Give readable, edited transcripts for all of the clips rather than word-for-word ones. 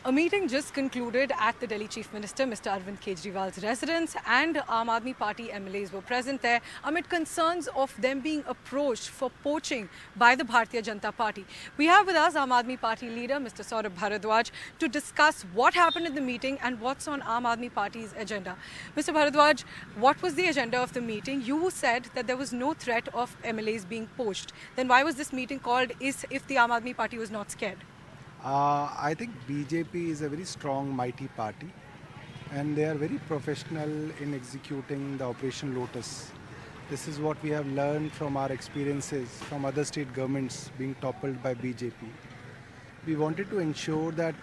A meeting just concluded at the Delhi Chief Minister, Mr. Arvind Kejriwal's residence, and Aam Aadmi Party MLAs were present there amid concerns of them being approached for poaching by the Bharatiya Janata Party. We have with us Aam Aadmi Party leader, Mr. Saurabh Bharadwaj, to discuss what happened in the meeting and what's on Aam Aadmi Party's agenda. Mr. Bharadwaj, what was the agenda of the meeting? You said that there was no threat of MLAs being poached. Then why was this meeting called if the Aam Aadmi Party was not scared? I think BJP is a very strong, mighty party, and they are very professional in executing the Operation Lotus. This is what we have learned from our experiences from other state governments being toppled by BJP. We wanted to ensure that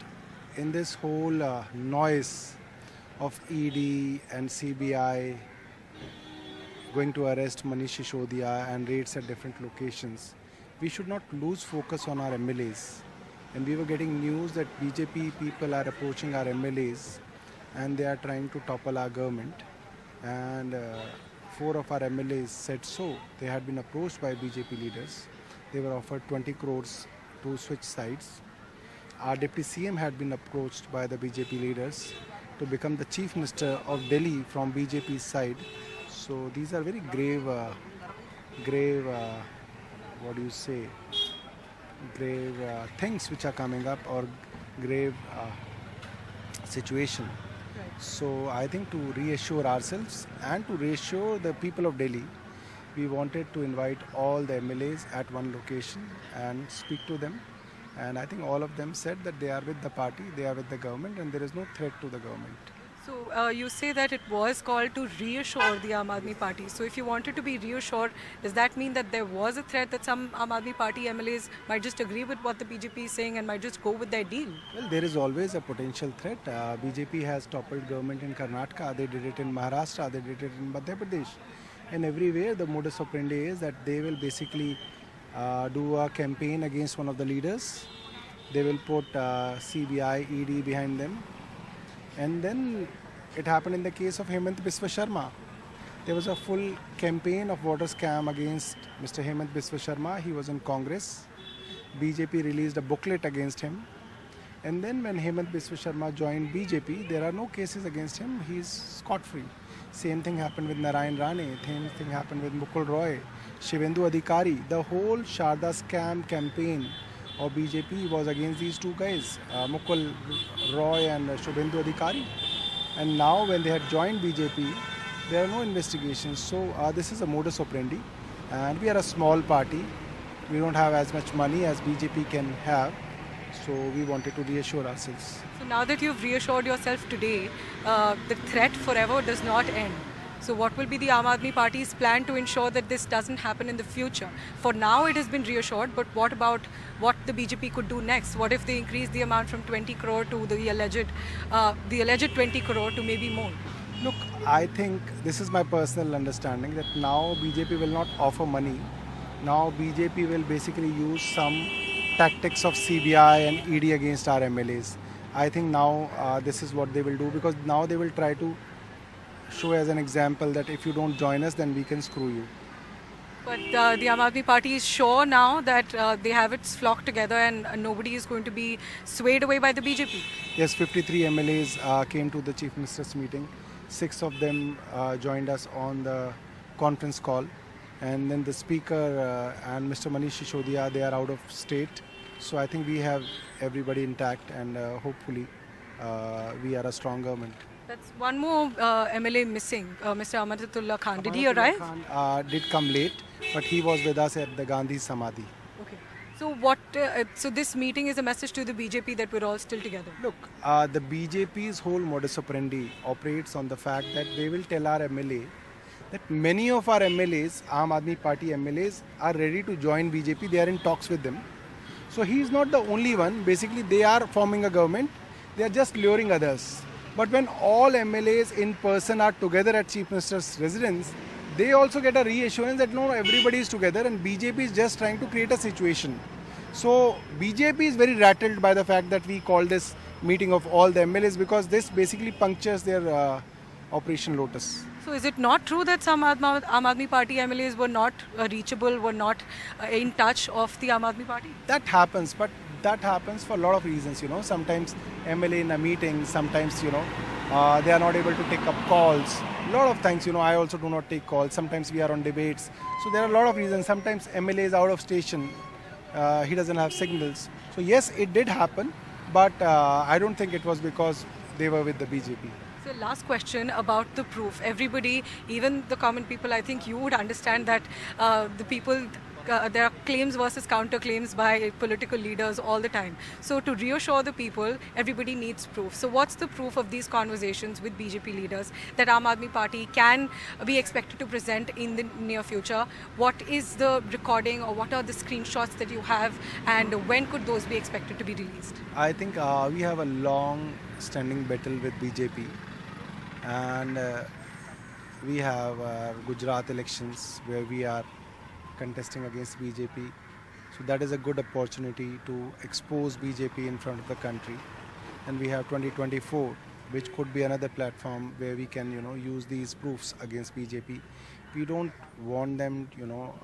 in this whole noise of ED and CBI going to arrest Manish Sisodiya and raids at different locations, we should not lose focus on our MLAs. And we were getting news that BJP people are approaching our MLAs and they are trying to topple our government. And 4 of our MLAs said so. They had been approached by BJP leaders. They were offered 20 crores to switch sides. Our Deputy CM had been approached by the BJP leaders to become the Chief Minister of Delhi from BJP's side. So these are very grave, grave things which are coming up, or grave situation. Right. So I think to reassure ourselves and to reassure the people of Delhi, we wanted to invite all the MLAs at one location and speak to them. And I think all of them said that they are with the party, they are with the government, and there is no threat to the government. So you say that it was called to reassure the Aam Aadmi Party. So if you wanted to be reassured, does that mean that there was a threat that some Aam Aadmi Party MLAs might just agree with what the BJP is saying and might just go with their deal? Well, there is always a potential threat. BJP has toppled government in Karnataka, they did it in Maharashtra, they did it in Madhya Pradesh. And everywhere the modus operandi is that they will basically do a campaign against one of the leaders. They will put CBI, ED behind them. And then it happened in the case of Hemant Biswa Sharma. There was a full campaign of voter scam against Mr. Hemant Biswa Sharma. He was in Congress. BJP released a booklet against him. And then when Hemant Biswa Sharma joined BJP, there are no cases against him. He's scot-free. Same thing happened with Narayan Rane. Same thing happened with Mukul Roy, Shivendu Adhikari. The whole Sharda scam campaign of BJP was against these two guys, Mukul Roy and Shubhendu Adhikari. And now when they had joined BJP, there are no investigations. So this is a modus operandi. And we are a small party. We don't have as much money as BJP can have. So we wanted to reassure ourselves. So now that you've reassured yourself today, the threat forever does not end. So what will be the Aam Aadmi Party's plan to ensure that this doesn't happen in the future? For now it has been reassured, but what about what the BJP could do next? What if they increase the amount from 20 crore to the alleged 20 crore to maybe more? Look, I think this is my personal understanding that now BJP will not offer money. Now BJP will basically use some tactics of CBI and ED against our MLAs. I think now this is what they will do, because now they will try to show as an example that if you don't join us, then we can screw you. But the Aam Aadmi Party is sure now that they have its flock together and nobody is going to be swayed away by the BJP. Yes, 53 MLAs came to the Chief Minister's meeting. 6 of them joined us on the conference call. And then the Speaker and Mr. Manish Sisodiya, they are out of state. So I think we have everybody intact, and hopefully we are a strong government. That's one more MLA missing, Mr. Amanatullah Khan. Did he arrive? Khan did come late, but he was with us at the Gandhi Samadhi. Okay. So what? So this meeting is a message to the BJP that we're all still together. Look, the BJP's whole modus operandi operates on the fact that they will tell our MLA that many of our MLAs, Aam Aadmi Party MLAs, are ready to join BJP. They are in talks with them. So he is not the only one. Basically, they are forming a government. They are just luring others. But when all MLAs in person are together at Chief Minister's residence, they also get a reassurance that no, everybody is together and BJP is just trying to create a situation. So BJP is very rattled by the fact that we call this meeting of all the MLAs, because this basically punctures their Operation Lotus. So is it not true that some Aam Aadmi Party MLAs were not reachable, were not in touch of the Aam Aadmi Party? That happens, but that happens for a lot of reasons, you know. Sometimes MLA in a meeting, sometimes, you know, they are not able to take up calls. A lot of times, you know, I also do not take calls. Sometimes we are on debates. So there are a lot of reasons. Sometimes MLA is out of station. He doesn't have signals. So yes, it did happen, but I don't think it was because they were with the BJP. So last question about the proof. Everybody, even the common people, I think you would understand that the people, there are claims versus counterclaims by political leaders all the time. So to reassure the people, everybody needs proof. So what's the proof of these conversations with BJP leaders that Aam Aadmi Party can be expected to present in the near future? What is the recording or what are the screenshots that you have, and when could those be expected to be released? I think we have a long-standing battle with BJP, and we have Gujarat elections where we are contesting against BJP. So that is a good opportunity to expose BJP in front of the country. And we have 2024, which could be another platform where we can, you know, use these proofs against BJP. We don't want them, you know,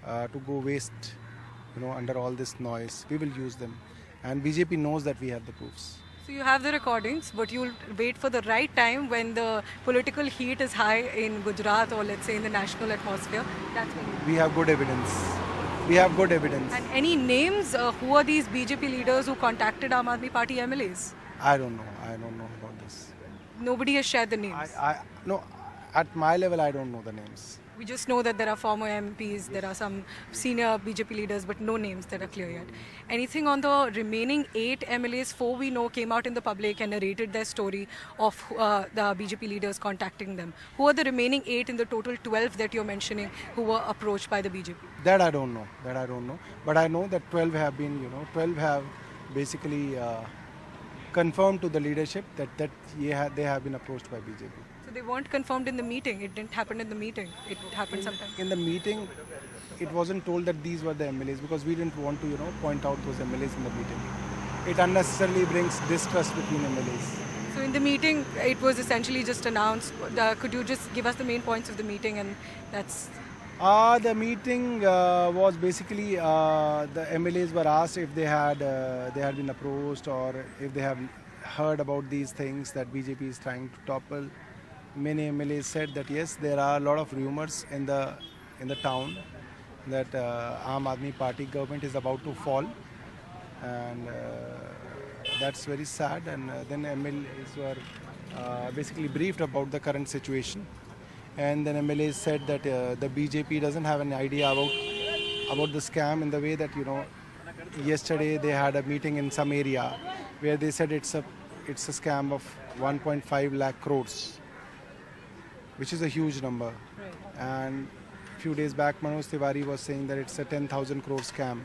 to go waste, you know, under all this noise. We will use them, and BJP knows that we have the proofs. So you have the recordings, but you'll wait for the right time when the political heat is high in Gujarat or let's say in the national atmosphere. That's when you... We have good evidence. We have good evidence. And any names? Who are these BJP leaders who contacted Aam Aadmi Party MLAs? I don't know. I don't know about this. Nobody has shared the names. No, at my level, I don't know the names. We just know that there are former MPs, there are some senior BJP leaders, but no names that are clear yet. Anything on the remaining 8 MLAs? 4 we know came out in the public and narrated their story of the BJP leaders contacting them. Who are the remaining 8 in the total 12 that you're mentioning who were approached by the BJP? That I don't know. That I don't know. But I know that 12 have been, you know, 12 have basically confirmed to the leadership that they have been approached by BJP. So they weren't confirmed in the meeting. It didn't happen in the meeting. It happened sometime. In the meeting, it wasn't told that these were the MLAs because we didn't want to, you know, point out those MLAs in the meeting. It unnecessarily brings distrust between MLAs. So in the meeting, it was essentially just announced. Could you just give us the main points of the meeting, and that's... The meeting was basically the MLAs were asked if they had been approached or if they have heard about these things that BJP is trying to topple. Many MLAs said that yes, there are a lot of rumors in the town that Aam Aadmi Party government is about to fall, and that's very sad. And then MLAs were basically briefed about the current situation, and then MLAs said that the BJP doesn't have an idea about the scam in the way that, you know, yesterday they had a meeting in some area where they said it's a scam of 1.5 lakh crores. Which is a huge number. Right. And a few days back, Manoj Tiwari was saying that it's a 10,000 crore scam.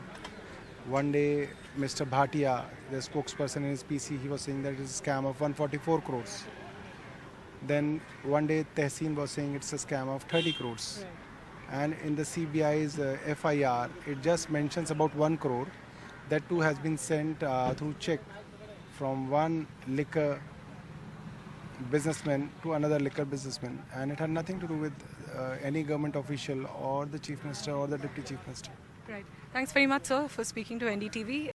One day, Mr. Bhatia, the spokesperson in his PC, he was saying that it's a scam of 144 crores. Then one day, Tehseen was saying it's a scam of 30 crores. Right. And in the CBI's FIR, it just mentions about 1 crore. That too has been sent through check from one liquor businessman to another liquor businessman, and it had nothing to do with any government official or the chief minister or the deputy chief minister. Right. Thanks very much, sir, for speaking to NDTV.